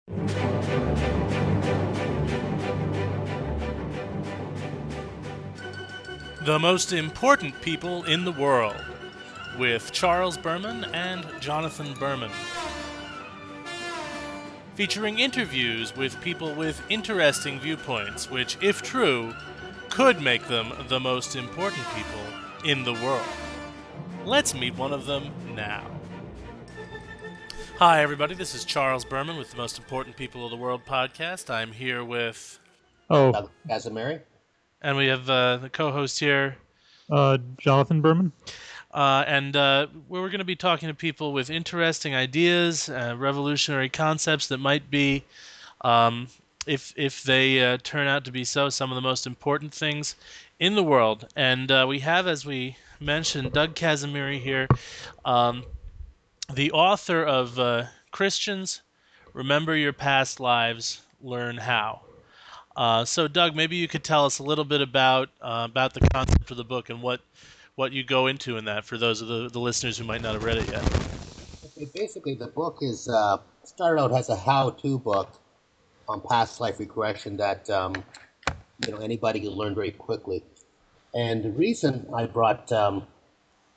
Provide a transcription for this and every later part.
The most important people in the world, with Charles Berman and Jonathan Berman. Featuring interviews with people with interesting viewpoints, which, if true, could make them the most important people in the world. Let's meet one of them now. Hi, everybody. This is Charles Berman with the Most Important People of the World podcast. I'm here with... Douglas Casimiri. And we have the co-host here, Jonathan Berman. And we're going to be talking to people with interesting ideas, revolutionary concepts that might be, if they turn out to be so, some of the most important things in the world. And we have, as we mentioned, Doug Casimiri here, the author of Christians, Remember Your Past Lives, Learn How. So, Doug, maybe you could tell us a little bit about the concept of the book and what you go into in that for those of the listeners who might not have read it yet. Okay, basically, the book is started out as a how-to book on past life regression that anybody can learn very quickly. And the reason I brought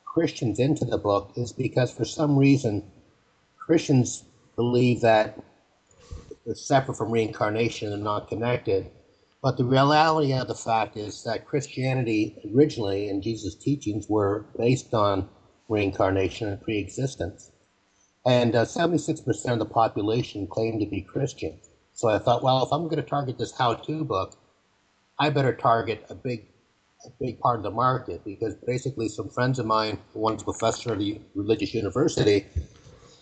Christians into the book is because for some reason Christians believe that they're separate from reincarnation and not connected. But the reality of the fact is that Christianity originally and Jesus' teachings were based on reincarnation and pre-existence. And 76% of the population claim to be Christian. So I thought, well, if I'm going to target this how-to book, I better target a big part of the market, because basically some friends of mine, one's a professor at a religious university,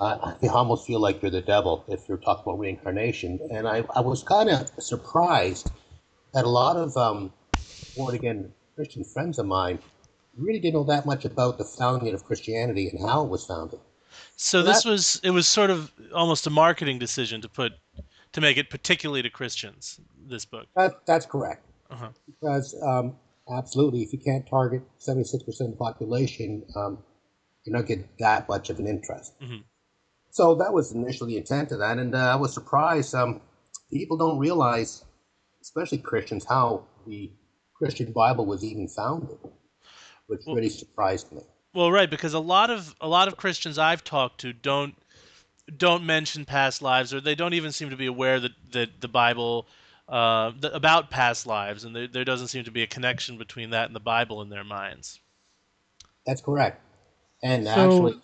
I almost feel like you're the devil if you're talking about reincarnation. And I was kind of surprised that a lot of born-again Christian friends of mine really didn't know that much about the founding of Christianity and how it was founded. So it was sort of almost a marketing decision to make it particularly to Christians, this book. That's correct. Uh-huh. Because absolutely, if you can't target 76% of the population, you're not getting that much of an interest. Mm-hmm. So that was initially the intent of that, and I was surprised. People don't realize, especially Christians, how the Christian Bible was even founded, which really surprised me. Well, right, because a lot of Christians I've talked to don't mention past lives, or they don't even seem to be aware that the Bible about past lives, and there doesn't seem to be a connection between that and the Bible in their minds. That's correct, and So, actually.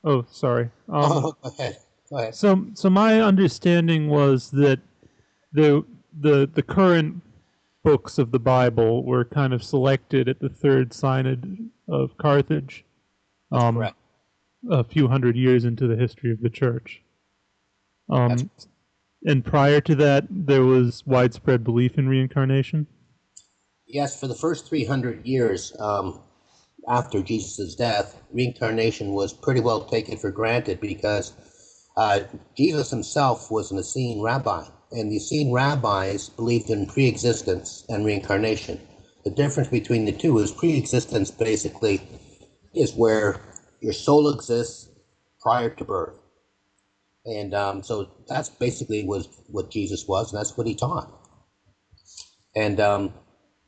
Oh, sorry. Go ahead. So my understanding was that the current books of the Bible were kind of selected at the Third Synod of Carthage, Correct. a few hundred years into the history of the Church. And prior to that, there was widespread belief in reincarnation? Yes, for the first 300 years after Jesus' death, reincarnation was pretty well taken for granted, because Jesus himself was an Essene rabbi, and the Essene rabbis believed in pre-existence and reincarnation. The difference between the two is pre-existence basically is where your soul exists prior to birth. And so that's basically was what Jesus was, and that's what he taught. And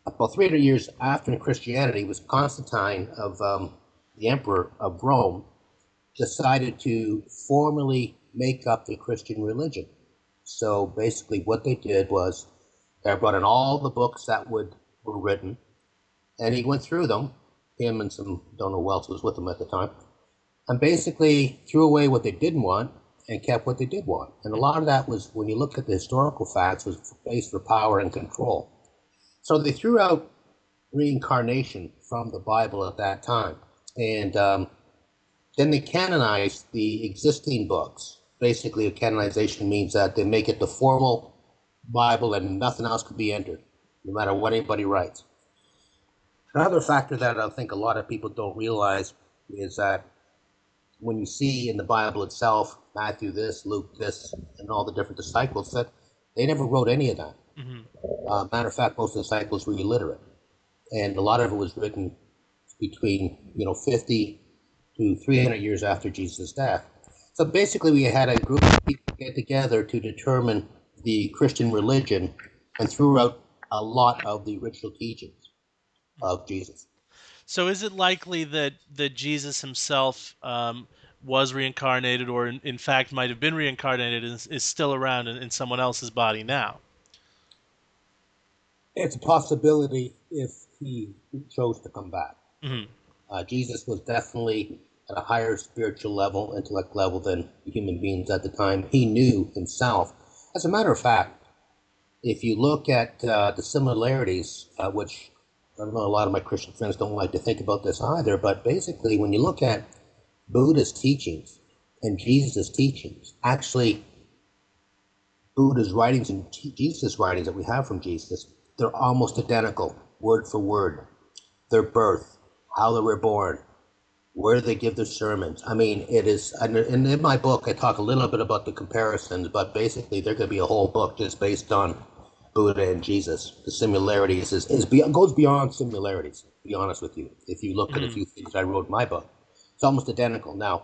about 300 years after Christianity, was Constantine, of the emperor of Rome, decided to formally make up the Christian religion. So basically what they did was they brought in all the books that were written, and he went through them, him and some, don't know who else was with him at the time, and basically threw away what they didn't want and kept what they did want. And a lot of that was, when you look at the historical facts, was based for power and control. So they threw out reincarnation from the Bible at that time. And then they canonized the existing books. Basically, a canonization means that they make it the formal Bible and nothing else could be entered, no matter what anybody writes. Another factor that I think a lot of people don't realize is that when you see in the Bible itself, Matthew this, Luke this, and all the different disciples, that they never wrote any of that. Mm-hmm. Matter of fact, most of the disciples were illiterate, and a lot of it was written between 50 to 300 years after Jesus' death. So basically, we had a group of people get together to determine the Christian religion and threw out a lot of the original teachings of Jesus. So is it likely that Jesus himself was reincarnated, or in fact might have been reincarnated and is still around in someone else's body now? It's a possibility if he chose to come back. Hmm. Jesus was definitely at a higher spiritual level, intellect level than human beings at the time. He knew himself. As a matter of fact, if you look at the similarities, which I don't know, a lot of my Christian friends don't like to think about this either, but basically, when you look at Buddha's teachings and Jesus' teachings, actually, Buddha's writings and Jesus' writings that we have from Jesus, they're almost identical, word for word. Their birth, how they were born, where they give their sermons. I mean, it is, and in my book, I talk a little bit about the comparisons, but basically, there could be a whole book just based on Buddha and Jesus. The similarities goes beyond similarities, to be honest with you. If you look at a few things I wrote in my book, it's almost identical. Now,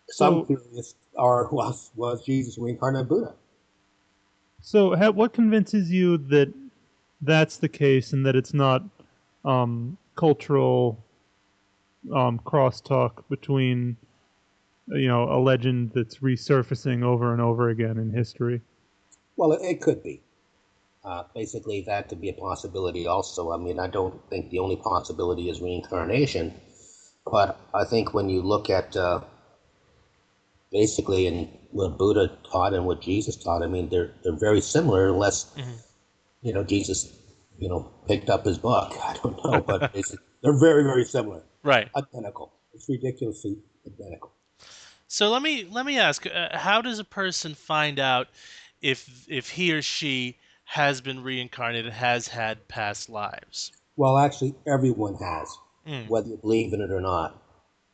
some So, theories are, was Jesus reincarnated Buddha? so what convinces you that that's the case and that it's not cultural crosstalk between a legend that's resurfacing over and over again in history? Well, it could be. Basically, that could be a possibility also. I mean, I don't think the only possibility is reincarnation, but I think when you look at basically in what Buddha taught and what Jesus taught, I mean, they're very similar, unless Jesus picked up his book. I don't know, but basically, they're very, very similar, Right. identical. It's ridiculously identical. So let me ask, how does a person find out if he or she has been reincarnated, has had past lives? Well, actually, everyone has, Mm. whether you believe in it or not.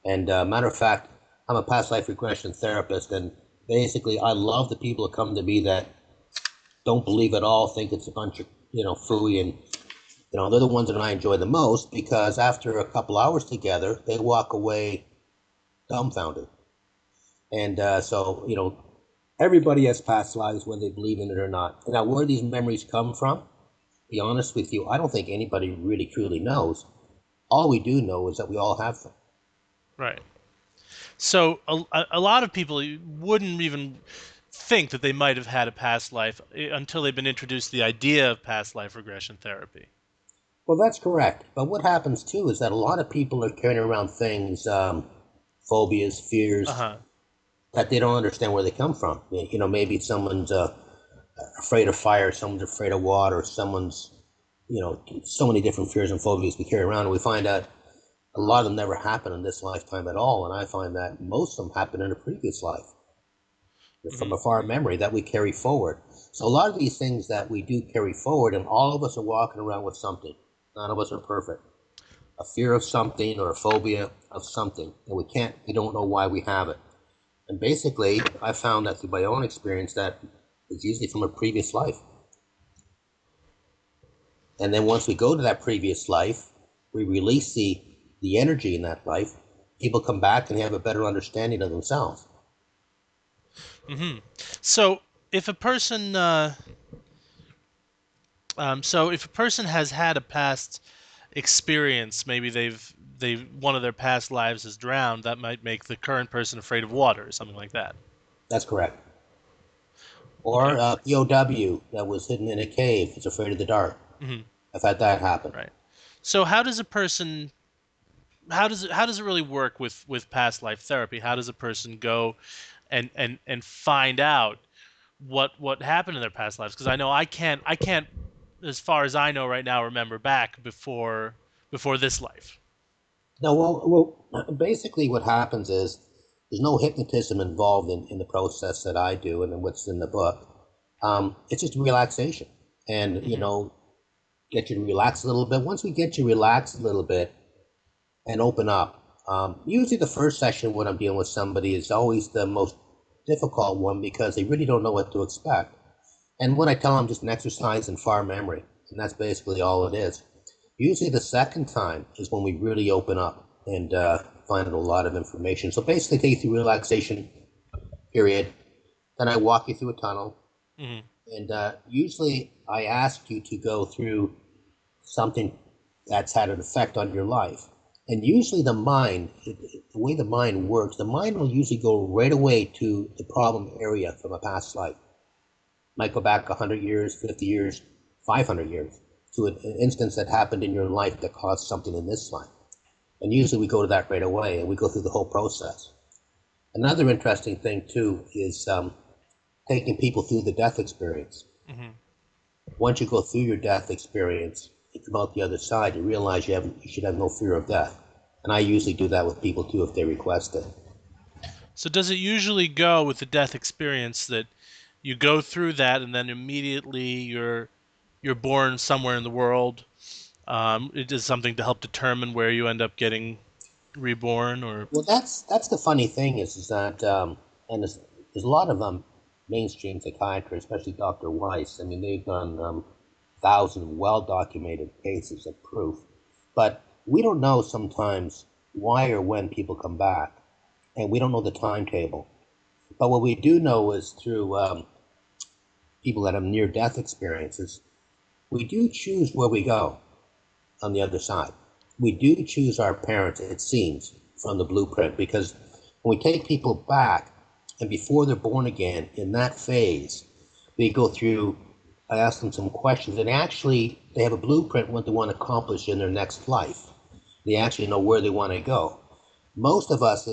And matter of fact, I'm a past life regression therapist, and basically, I love the people that come to me that don't believe at all, think it's a bunch of phooey, and they're the ones that I enjoy the most because after a couple hours together, they walk away dumbfounded. And so everybody has past lives, whether they believe in it or not. Now, where these memories come from, to be honest with you, I don't think anybody really truly knows. All we do know is that we all have them. Right. So a lot of people wouldn't even think that they might have had a past life until they've been introduced to the idea of past life regression therapy. Well, that's correct. But what happens too is that a lot of people are carrying around things, phobias, fears, Uh-huh. that they don't understand where they come from. Maybe someone's afraid of fire, someone's afraid of water, someone's, so many different fears and phobias we carry around. And we find out a lot of them never happen in this lifetime at all. And I find that most of them happen in a previous life from a far memory that we carry forward. So a lot of these things that we do carry forward, and all of us are walking around with something. None of us are perfect. A fear of something or a phobia of something, and we don't know why we have it. And basically, I found that through my own experience that it's usually from a previous life. And then once we go to that previous life, we release the energy in that life. People come back and have a better understanding of themselves. Hmm. So if a person, so if a person has had a past experience, maybe they one of their past lives is drowned, that might make the current person afraid of water or something like that. That's correct. Or Okay. a POW that was hidden in a cave is afraid of the dark. Hmm. I've had that happen. Right. So how does a person how does it really work with past life therapy? How does a person go and find out what happened in their past lives? Because I know I can't as far as I know right now remember back before this life. No, well, basically what happens is there's no hypnotism involved in the process that I do and in what's in the book. It's just relaxation and, Hmm. get you to relax a little bit. Once we get you relaxed a little bit and open up, usually the first session when I'm dealing with somebody is always the most difficult one because they really don't know what to expect. And what I tell them just an exercise in far memory, and that's basically all it is. Usually the second time is when we really open up and find a lot of information. So basically take you through relaxation period, Then I walk you through a tunnel, Hmm. and usually I ask you to go through something that's had an effect on your life. And usually the mind, the way the mind works, the mind will usually go right away to the problem area from a past life. Might go back 100 years, 50 years, 500 years to an instance that happened in your life that caused something in this life. And usually we go to that right away and we go through the whole process. Another interesting thing too is taking people through the death experience. Hmm. Once you go through your death experience, you come out the other side, you realize you should have no fear of death. And I usually do that with people too if they request it. So does it usually go with the death experience that you go through that and then immediately you're born somewhere in the world? It is something to help determine where you end up getting reborn, or Well, that's the funny thing is that, and there's a lot of mainstream psychiatrists, especially Dr. Weiss. I mean, they've done thousands of well-documented cases of proof, but we don't know sometimes why or when people come back, and we don't know the timetable. But what we do know is through people that have near-death experiences, we do choose where we go on the other side. We do choose our parents, it seems, from the blueprint, because when we take people back and before they're born again, in that phase, they go through, I ask them some questions, and actually they have a blueprint what they want to accomplish in their next life. They actually know where they want to go. Most of us,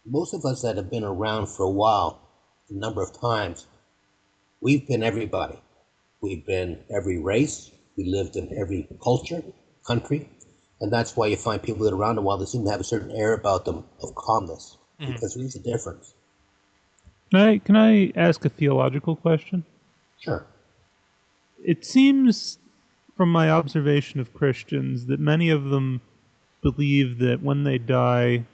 most of us that have been around for a while, a number of times, we've been everybody. We've been every race. We lived in every culture, country. And that's why you find people that are around a while, they seem to have a certain air about them of calmness, Mhm. because there is a difference. Can I ask a theological question? Sure. It seems from my observation of Christians that many of them believe that when they die,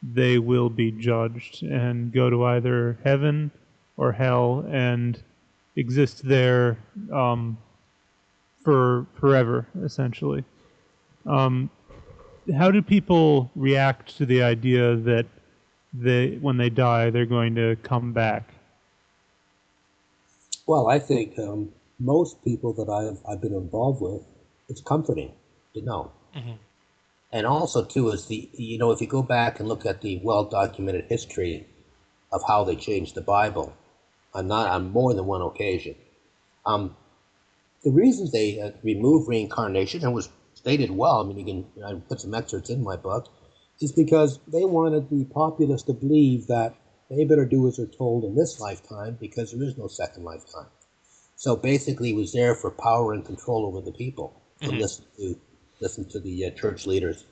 they will be judged and go to either heaven or hell and exist there for forever, essentially. Um, how do people react to the idea that when they die, they're going to come back? Well, I think most people that I've been involved with, it's comforting to know. Mhm. And also, too, is if you go back and look at the well documented history of how they changed the Bible on more than one occasion, um, the reasons they removed reincarnation, and was stated well, I mean, I put some excerpts in my book, is because they wanted the populace to believe that they better do as they're told in this lifetime because there is no second lifetime. So basically, it was there for power and control over the people to Mhm. listen to the church leaders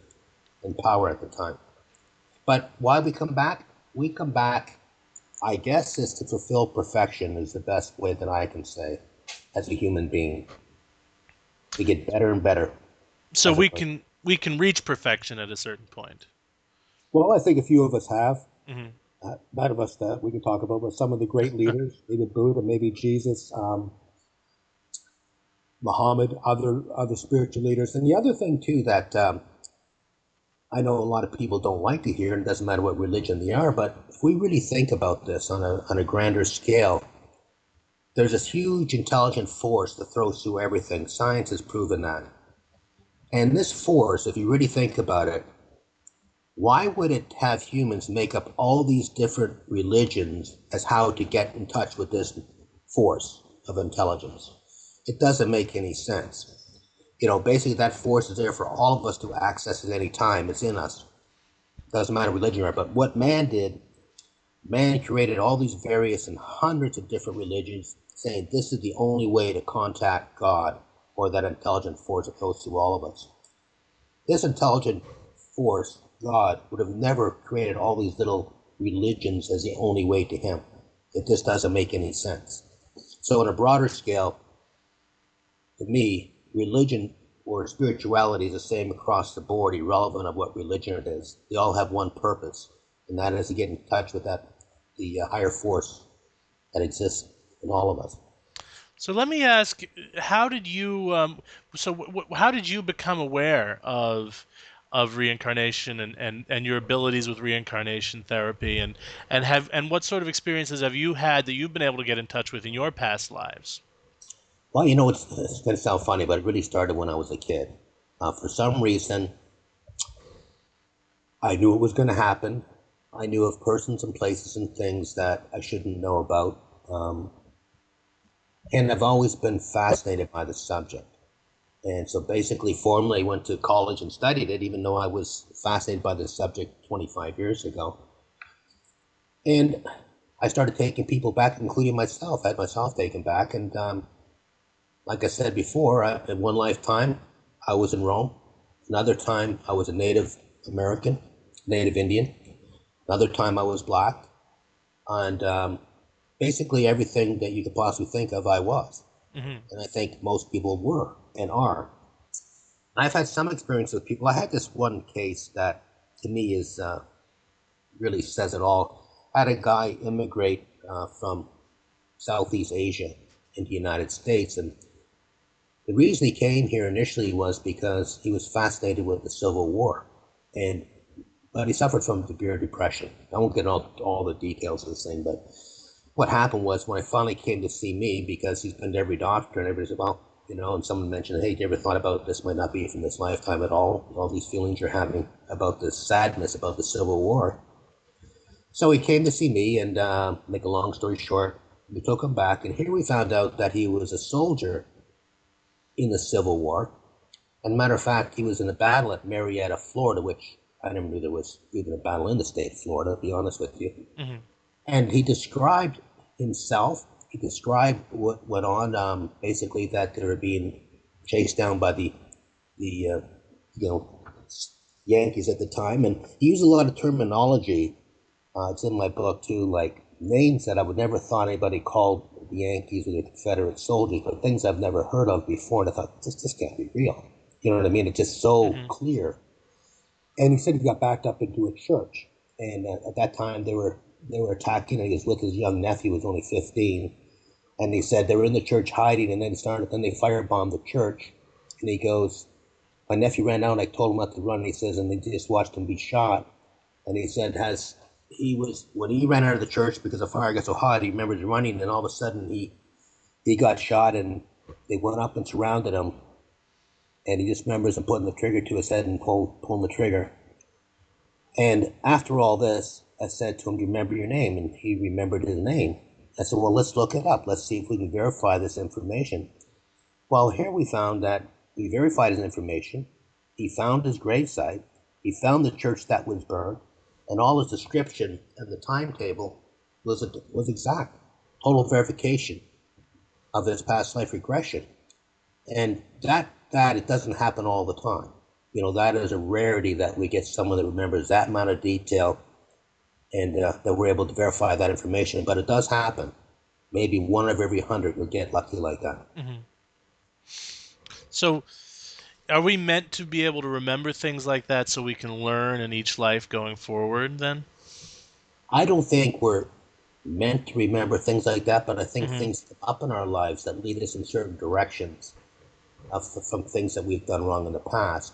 in power at the time. But why we come back? We come back, I guess, is to fulfill perfection is the best way that I can say as a human being. To get better and better So as a we person. can reach perfection at a certain point. Well, I think a few of us have. Mhm. None of us that we can talk about, but some of the great leaders, maybe Buddha, maybe Jesus, Muhammad, other spiritual leaders. And the other thing too that I know a lot of people don't like to hear, and it doesn't matter what religion they are, but if we really think about this on a grander scale, there's this huge intelligent force that throws through everything. Science has proven that. And this force, if you really think about it, why would it have humans make up all these different religions as how to get in touch with this force of intelligence? It doesn't make any sense. Basically that force is there for all of us to access at any time. It's in us. Doesn't matter religion, right? But what man did, man created all these various and hundreds of different religions, saying this is the only way to contact God or that intelligent force that goes through all of us. This intelligent force, God, would have never created all these little religions as the only way to Him. It just doesn't make any sense. So, on a broader scale, to me, religion or spirituality is the same across the board, irrelevant of what religion it is. They all have one purpose, and that is to get in touch with the higher force that exists in all of us. So let me ask, how did you how did you become aware of of reincarnation and your abilities with reincarnation therapy and what sort of experiences have you had that you've been able to get in touch with in your past lives? Well, it's going to sound funny, but it really started when I was a kid. For some reason, I knew it was going to happen. I knew of persons and places and things that I shouldn't know about. And I've always been fascinated by the subject. And so basically, formally went to college and studied it, even though I was fascinated by the subject 25 years ago. And I started taking people back, including myself. I had myself taken back. And like I said before, in one lifetime, I was in Rome. Another time, I was a Native American, Native Indian. Another time, I was black. And basically, everything that you could possibly think of, I was. Hmm. And I think most people were and are. I've had some experience with people. I had this one case that, to me, is really says it all. I had a guy immigrate from Southeast Asia into the United States, and the reason he came here initially was because he was fascinated with the Civil War, and but he suffered from severe depression. I won't get all the details of this thing, but what happened was when I finally came to see me, because he's been to every doctor, and everybody said, well, and someone mentioned, hey, you ever thought about this might not be from this lifetime at all these feelings you're having about this sadness about the Civil War. So he came to see me, and make a long story short, we took him back, and here we found out that he was a soldier in the Civil War. And matter of fact, he was in a battle at Marietta, Florida, which I never knew there was even a battle in the state of Florida, to be honest with you. Hmm. And he described himself. He described what went on. Basically, that they were being chased down by the Yankees at the time, and he used a lot of terminology. It's in my book too, like names that I would never thought anybody called the Yankees or the Confederate soldiers, but things I've never heard of before. And I thought, this can't be real. You know what I mean? It's just so Hmm. clear. And he said he got backed up into a church, and at that time they were attacking. And he was with his young nephew, who was only 15, and he said they were in the church hiding, and then they firebombed the church. And he goes, my nephew ran out, and I told him not to run. And he says, and they just watched him be shot. And he said, when he ran out of the church because the fire got so hot, he remembers running, and all of a sudden he got shot, and they went up and surrounded him, and he just remembers him putting the trigger to his head and pulling the trigger. And after all this, I said to him, do you remember your name? And he remembered his name. I said, well, let's look it up. Let's see if we can verify this information. Well, here we found that we verified his information. He found his gravesite. He found the church that was burned, and all his description and the timetable was exact. Total verification of his past life regression, and that it doesn't happen all the time. That is a rarity that we get someone that remembers that amount of detail, and that we're able to verify that information. But it does happen. Maybe one of every 100 will get lucky like that. Hmm. So, are we meant to be able to remember things like that so we can learn in each life going forward then? I don't think we're meant to remember things like that, but I think Hmm. things come up in our lives that lead us in certain directions from things that we've done wrong in the past.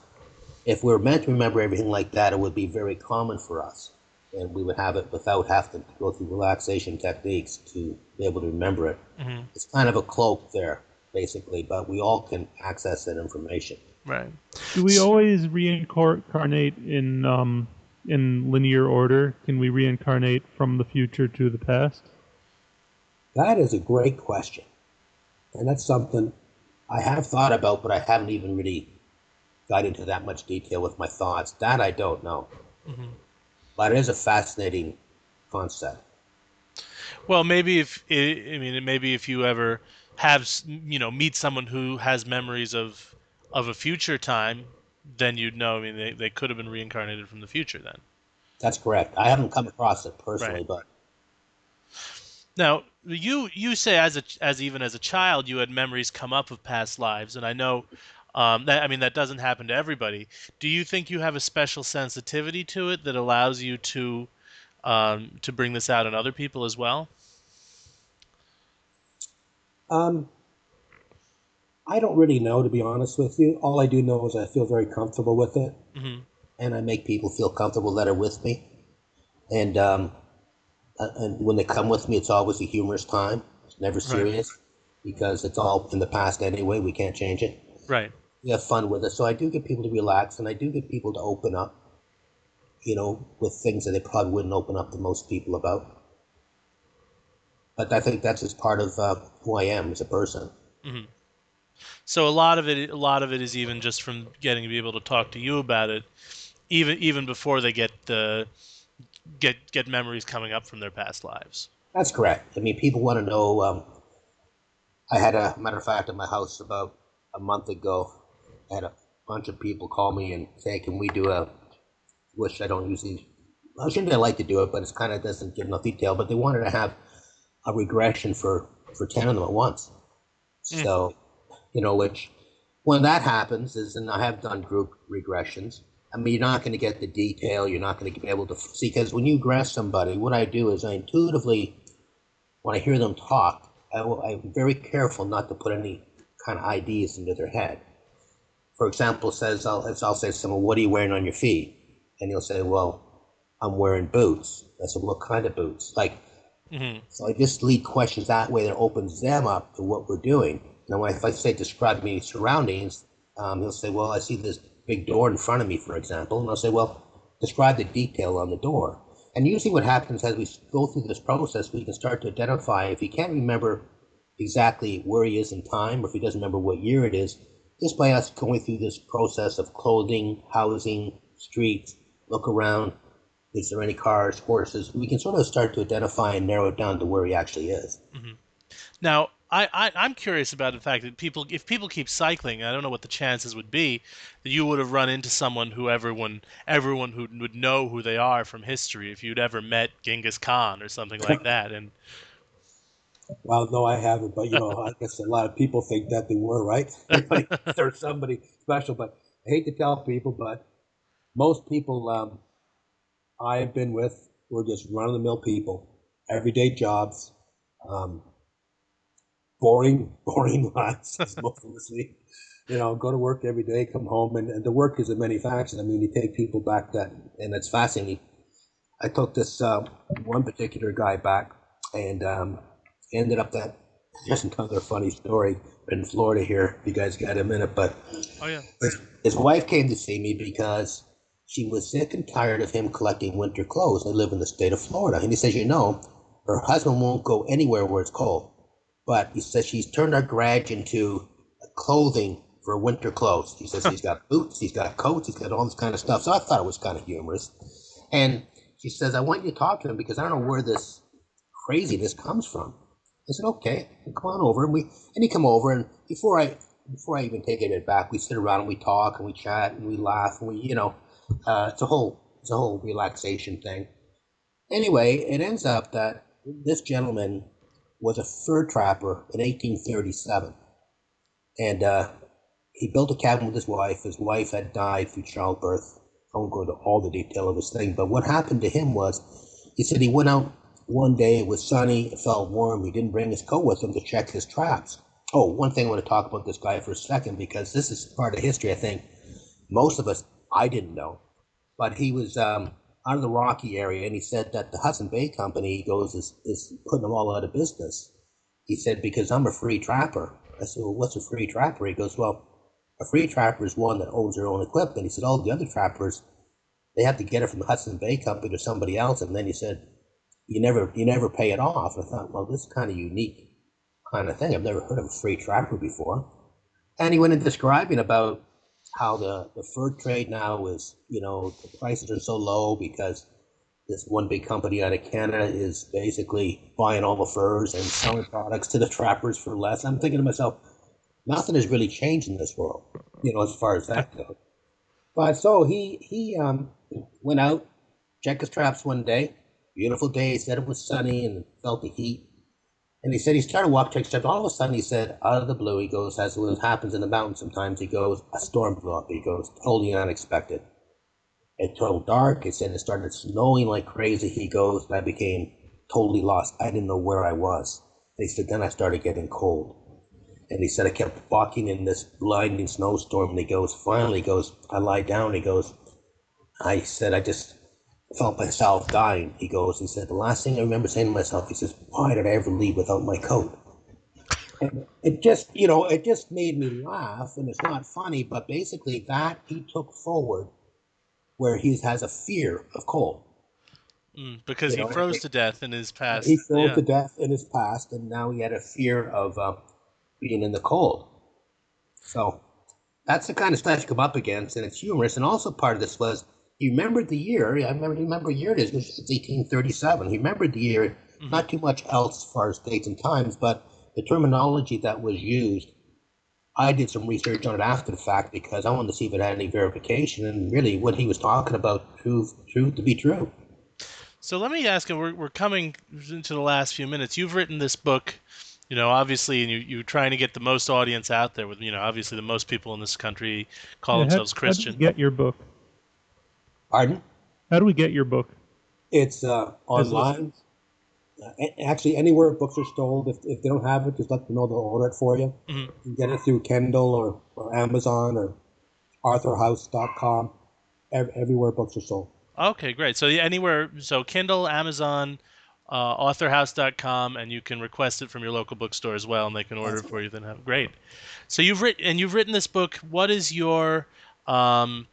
If we were meant to remember everything like that, it would be very common for us, and we would have it without having to go through relaxation techniques to be able to remember it. Hmm. It's kind of a cloak there, basically, but we all can access that information. Right. Do we always reincarnate in linear order? Can we reincarnate from the future to the past? That is a great question, and that's something I have thought about, but I haven't even really got into that much detail with my thoughts. That I don't know, Hmm. but it is a fascinating concept. Well, maybe I mean maybe if you ever have meet someone who has memories of a future time, then you'd know. I mean, they could have been reincarnated from the future then. That's correct. I Yeah. haven't come across it Right. personally, but Now, you say as even as a child you had memories come up of past lives, and I know that I mean that doesn't happen to everybody. Do you think you have a special sensitivity to it that allows you to bring this out in other people as well? um, I don't really know, to be honest with you. All I do know is I feel very comfortable with it. Hmm. and I make people feel comfortable that are with me. And when they come with me, it's always a humorous time. It's never Right. serious because it's all in the past anyway. We can't change it. Right. We have fun with it. So I do get people to relax, and I do get people to open up, with things that they probably wouldn't open up to most people about. But I think that's just part of who I am as a person. Hmm. So a lot of it is even just from getting to be able to talk to you about it, even before they get memories coming up from their past lives. That's correct. I mean, people want to know. I had a matter of fact at my house about a month ago. I had a bunch of people call me and say, "Can we do a?" Which I don't usually. I shouldn't. I like to do it, but it's kind of doesn't give enough detail. But they wanted to have a regression for 10 of them at once. Mm. So, which when that happens is, and I have done group regressions. I mean, you're not going to get the detail. You're not going to be able to see because when you regress somebody, what I do is I intuitively, when I hear them talk, I'm very careful not to put any kind of ideas into their head. For example, I'll say to someone, "What are you wearing on your feet?" And he'll say, "Well, I'm wearing boots." I said, "What kind of boots?" Hmm. So I just lead questions that way that opens them up to what we're doing. Now, if I say describe me surroundings, he'll say, "Well, I see this big door in front of me," for example, and I'll say, "Well, describe the detail on the door." And usually, what happens as we go through this process, we can start to identify if he can't remember exactly where he is in time, or if he doesn't remember what year it is, just by us going through this process of clothing, housing, streets, look around, is there any cars, horses? We can sort of start to identify and narrow it down to where he actually is. Hmm. Now, I'm curious about the fact that if people keep cycling, I don't know what the chances would be that you would have run into someone who everyone who would know who they are from history if you'd ever met Genghis Khan or something like that. And Well, no, I haven't, but I guess a lot of people think that they were, right? Everybody, there's somebody special, but I hate to tell people, but most people I've been with were just run-of-the-mill people, everyday jobs, um, boring lives, as most of us lead. Go to work every day, come home, and the work is in many facets. I mean, you take people back that, and it's fascinating. I took this one particular guy back, and ended up that there's another funny story in Florida here. If you guys got a minute, but oh yeah. his wife came to see me because she was sick and tired of him collecting winter clothes. They live in the state of Florida, and he says, her husband won't go anywhere where it's cold, but he says she's turned our garage into clothing for winter clothes. He says he's got boots, he's got coats, he's got all this kind of stuff. So I thought it was kind of humorous, and she says, "I want you to talk to him because I don't know where this craziness comes from." I said, "Okay, come on over." And he come over, and before I even take it back, we sit around and we talk and we chat and we laugh and it's a whole relaxation thing. Anyway, it ends up that this gentleman was a fur trapper in 1837, and he built a cabin with his wife. His wife had died through childbirth. I won't go into all the detail of his thing, but what happened to him was, he said he went out one day, it was sunny, it felt warm, he didn't bring his coat with him to check his traps. Oh, one thing I want to talk about this guy for a second, because this is part of history, I think. Most of us, I didn't know, but he was out of the Rocky area, and he said that the Hudson Bay Company, he goes, is putting them all out of business. He said, because I'm a free trapper. I said, "Well, what's a free trapper?" He goes, "Well, a free trapper is one that owns their own equipment." He said, "All the other trappers, they have to get it from the Hudson Bay Company or somebody else." And then he said, you never pay it off." I thought, well, this is kind of unique kind of thing. I've never heard of a free trapper before. And he went in describing about how the fur trade now is, the prices are so low because this one big company out of Canada is basically buying all the furs and selling products to the trappers for less. I'm thinking to myself, nothing has really changed in this world, as far as that goes. But so he went out, checked his traps one day. Beautiful day. He said it was sunny and felt the heat. And he said he started walking, check steps. All of a sudden, he said, out of the blue, he goes, as what happens in the mountains sometimes, he goes, a storm blew up. He goes, totally unexpected. It turned dark. He said it started snowing like crazy. He goes, I became totally lost. I didn't know where I was. He said, then I started getting cold. And he said, I kept walking in this blinding snowstorm. And he goes, finally, he goes, I lie down. He goes, I said, I just felt myself dying. He said, the last thing I remember saying to myself, he says, why did I ever leave without my coat? And it just, it just made me laugh, and it's not funny, but basically that he took forward where he has a fear of cold. Because he froze to death in his past. He froze to death in his past, and now he had a fear of being in the cold. So that's the kind of stuff you come up against, and it's humorous. And also part of this was he remembered the year. I remember year it is. It's 1837. He remembered the year. Not too much else as far as dates and times, but the terminology that was used. I did some research on it after the fact because I wanted to see if it had any verification, and really what he was talking about proved to be true. So let me ask you, we're coming into the last few minutes. You've written this book, obviously, and you're trying to get the most audience out there with, obviously the most people in this country call themselves Christian. How do we get your book? Pardon? How do we get your book? It's online. Actually, anywhere books are sold, if they don't have it, just let them know they'll order it for you. You can get it through Kindle or Amazon or authorhouse.com, everywhere books are sold. Okay, great. So anywhere, so Kindle, Amazon, authorhouse.com, and you can request it from your local bookstore as well, and they can order it for you. Then have great. So you've written this book. What is your what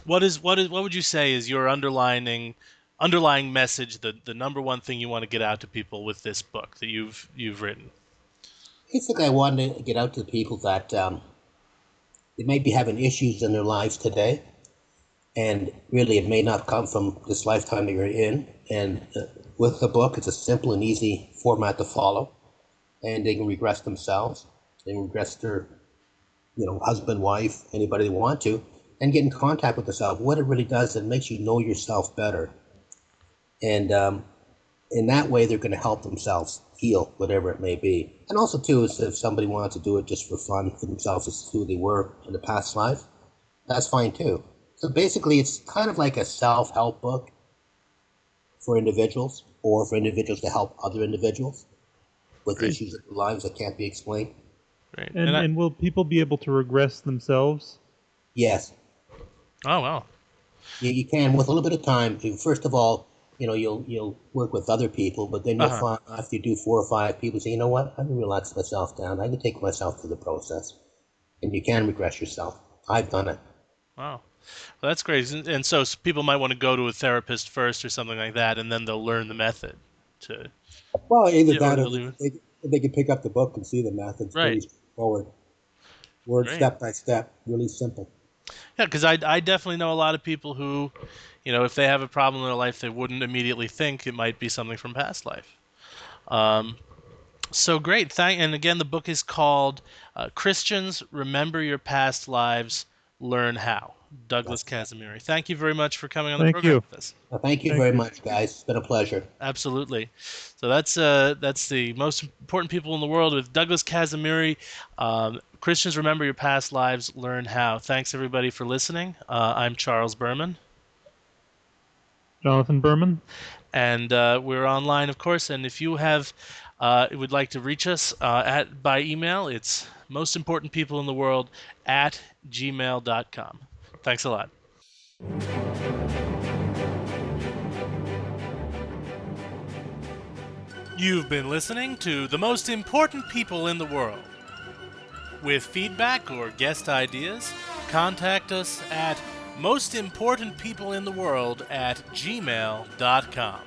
would you say is your underlying message? The number one thing you want to get out to people with this book that you've written. Basically, I wanted to get out to the people that they may be having issues in their lives today. And really, it may not come from this lifetime that you're in. And with the book, it's a simple and easy format to follow. And they can regress themselves. They can regress their, husband, wife, anybody they want to, and get in contact with themselves. What it really does, it makes you know yourself better. And in that way, they're going to help themselves heal, whatever it may be. And also, too, is if somebody wants to do it just for fun, for themselves, as who they were in the past life, that's fine, too. So basically, it's kind of like a self-help book for individuals, or for individuals to help other individuals with issues in their lives that can't be explained. Right. And will people be able to regress themselves? Yes. Oh, wow. You can, with a little bit of time. First of all, you'll work with other people, but then you'll find after you do 4 or 5 people, say, you know what, I can relax myself down. I can take myself through the process. And you can regress yourself. I've done it. Wow. Well, that's great. And so people might want to go to a therapist first or something like that, and then they'll learn the method. Well, either that or they can pick up the book and see the methods. Right. Pretty straightforward. Word step by step, really simple. Yeah, because I definitely know a lot of people who, if they have a problem in their life, they wouldn't immediately think it might be something from past life. So great. And again, the book is called Christians, Remember Your Past Lives, Learn How. Douglas Casimiri. Thank you very much for coming on the program with us. Well, thank you very much, guys. It's been a pleasure. Absolutely. So that's the most important people in the world with Douglas Casimiri. Christians, remember your past lives, learn how. Thanks everybody for listening. I'm Charles Berman. Jonathan Berman. And we're online, of course. And if you would like to reach us by email, it's mostimportantpeopleintheworld@gmail.com. Thanks a lot. You've been listening to The Most Important People in the World. With feedback or guest ideas, contact us at mostimportantpeopleintheworld@gmail.com.